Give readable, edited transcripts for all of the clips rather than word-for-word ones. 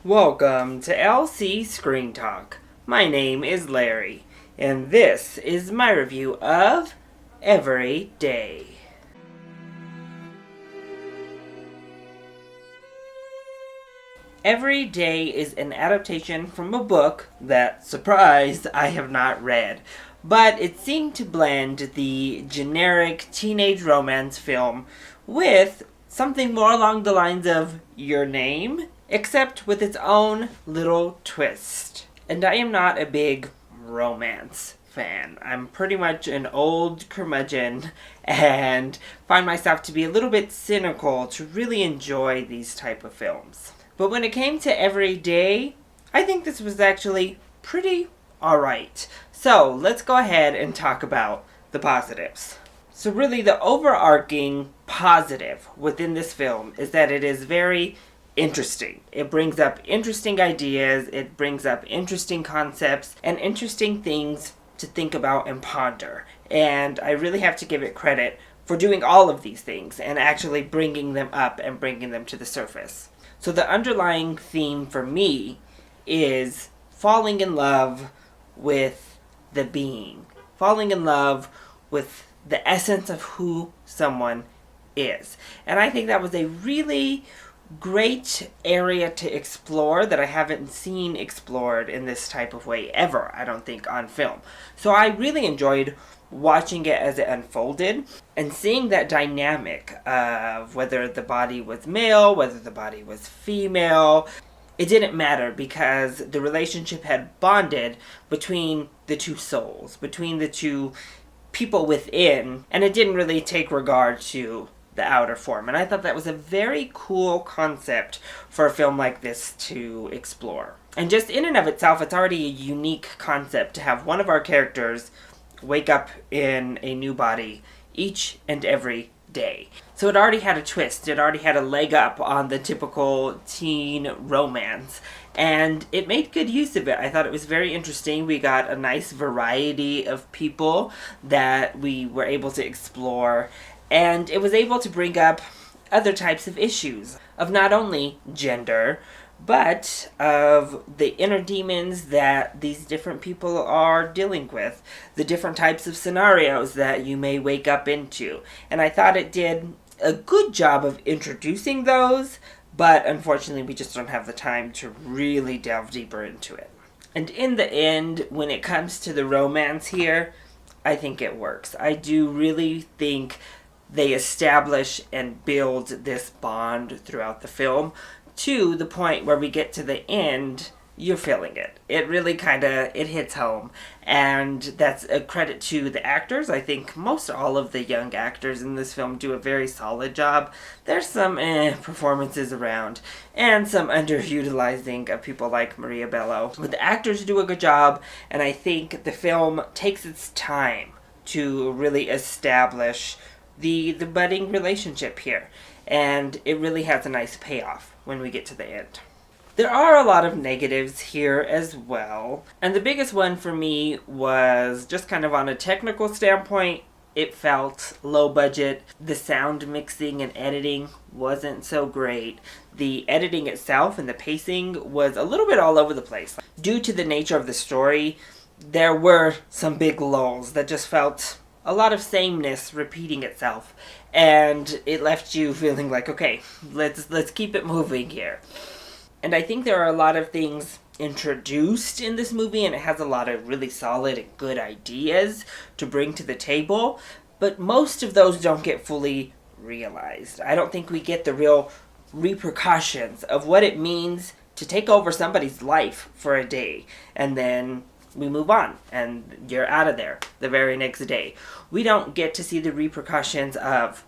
Welcome to LC Screen Talk. My name is Larry, and this is my review of Every Day. Every Day is an adaptation from a book that, surprise, I have not read, but it seemed to blend the generic teenage romance film with something more along the lines of Your Name, except with its own little twist. And I am not a big romance fan. I'm pretty much an old curmudgeon and find myself to be a little bit cynical to really enjoy these type of films. But when it came to Every Day, I think this was actually pretty alright. So let's go ahead and talk about the positives. So really the overarching positive within this film is that it is very interesting. It brings up interesting ideas, it brings up interesting concepts, and interesting things to think about and ponder. And I really have to give it credit for doing all of these things and actually bringing them up and bringing them to the surface. So the underlying theme for me is falling in love with the being. Falling in love with the essence of who someone is. And I think that was a really great area to explore that I haven't seen explored in this type of way ever, I don't think, on film. So I really enjoyed watching it as it unfolded and seeing that dynamic of whether the body was male, whether the body was female. It didn't matter because the relationship had bonded between the two souls, between the two people within, and it didn't really take regard to the outer form. And I thought that was a very cool concept for a film like this to explore. And just in and of itself, it's already a unique concept to have one of our characters wake up in a new body each and every day. So it already had a twist. It already had a leg up on the typical teen romance. And it made good use of it. I thought it was very interesting. We got a nice variety of people that we were able to explore. And it was able to bring up other types of issues of not only gender, but of the inner demons that these different people are dealing with, the different types of scenarios that you may wake up into. And I thought it did a good job of introducing those, but unfortunately we just don't have the time to really delve deeper into it. And in the end, when it comes to the romance here, I think it works. I do really think they establish and build this bond throughout the film to the point where we get to the end, you're feeling it. It really it hits home. And that's a credit to the actors. I think most all of the young actors in this film do a very solid job. There's some performances around and some underutilizing of people like Maria Bello. But the actors do a good job, and I think the film takes its time to really establish the budding relationship here. And it really has a nice payoff when we get to the end. There are a lot of negatives here as well. And the biggest one for me was just kind of on a technical standpoint, it felt low budget. The sound mixing and editing wasn't so great. The editing itself and the pacing was a little bit all over the place. Due to the nature of the story, there were some big lulls that just felt a lot of sameness repeating itself, and it left you feeling like, okay, let's keep it moving here. And I think there are a lot of things introduced in this movie, and it has a lot of really solid and good ideas to bring to the table, but most of those don't get fully realized. I don't think we get the real repercussions of what it means to take over somebody's life for a day, and then we move on, and you're out of there the very next day. We don't get to see the repercussions of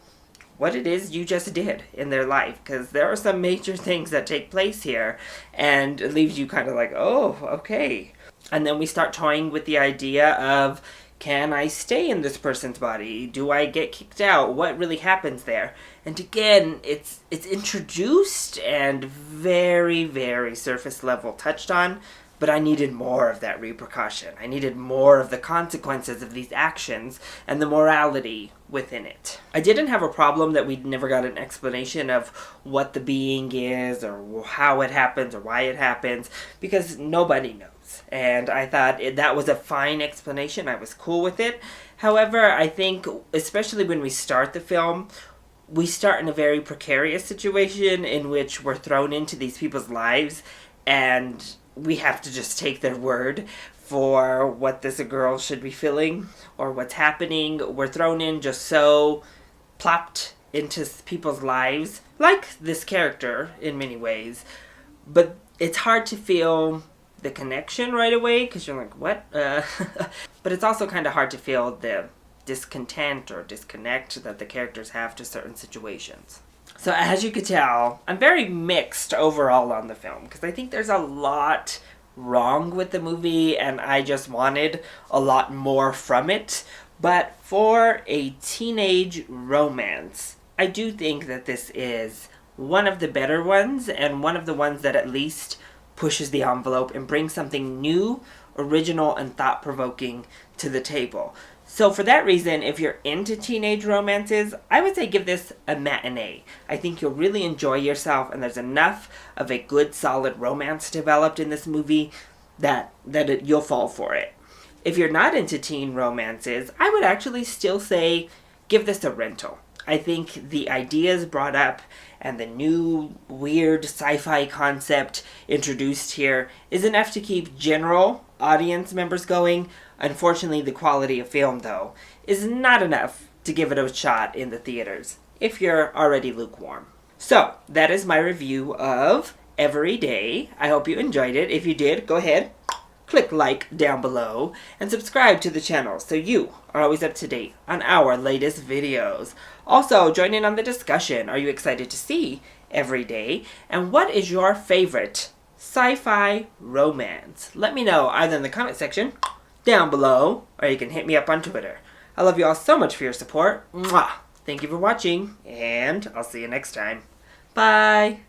what it is you just did in their life, because there are some major things that take place here, and it leaves you kind of like, oh, okay. And then we start toying with the idea of, can I stay in this person's body? Do I get kicked out? What really happens there? And again, it's introduced and very, very surface level touched on, but I needed more of that repercussion. I needed more of the consequences of these actions and the morality within it. I didn't have a problem that we never got an explanation of what the being is or how it happens or why it happens, because nobody knows. And I thought that was a fine explanation. I was cool with it. However, I think, especially when we start the film, we start in a very precarious situation in which we're thrown into these people's lives and we have to just take their word for what this girl should be feeling or what's happening. We're thrown in just so plopped into people's lives, like this character in many ways. But it's hard to feel the connection right away because you're like, what? But it's also kind of hard to feel the discontent or disconnect that the characters have to certain situations. So as you could tell, I'm very mixed overall on the film because I think there's a lot wrong with the movie and I just wanted a lot more from it. But for a teenage romance, I do think that this is one of the better ones and one of the ones that at least pushes the envelope and brings something new, original, and thought-provoking to the table. So for that reason, if you're into teenage romances, I would say give this a matinee. I think you'll really enjoy yourself, and there's enough of a good, solid romance developed in this movie that you'll fall for it. If you're not into teen romances, I would actually still say give this a rental. I think the ideas brought up and the new weird sci-fi concept introduced here is enough to keep general audience members going. Unfortunately, the quality of film, though, is not enough to give it a shot in the theaters if you're already lukewarm. So, that is my review of Every Day. I hope you enjoyed it. If you did, go ahead, click like down below, and subscribe to the channel so you are always up to date on our latest videos. Also, join in on the discussion. Are you excited to see Every Day? And what is your favorite sci-fi romance? Let me know either in the comment section down below, or you can hit me up on Twitter. I love you all so much for your support. Mwah! Thank you for watching, and I'll see you next time. Bye!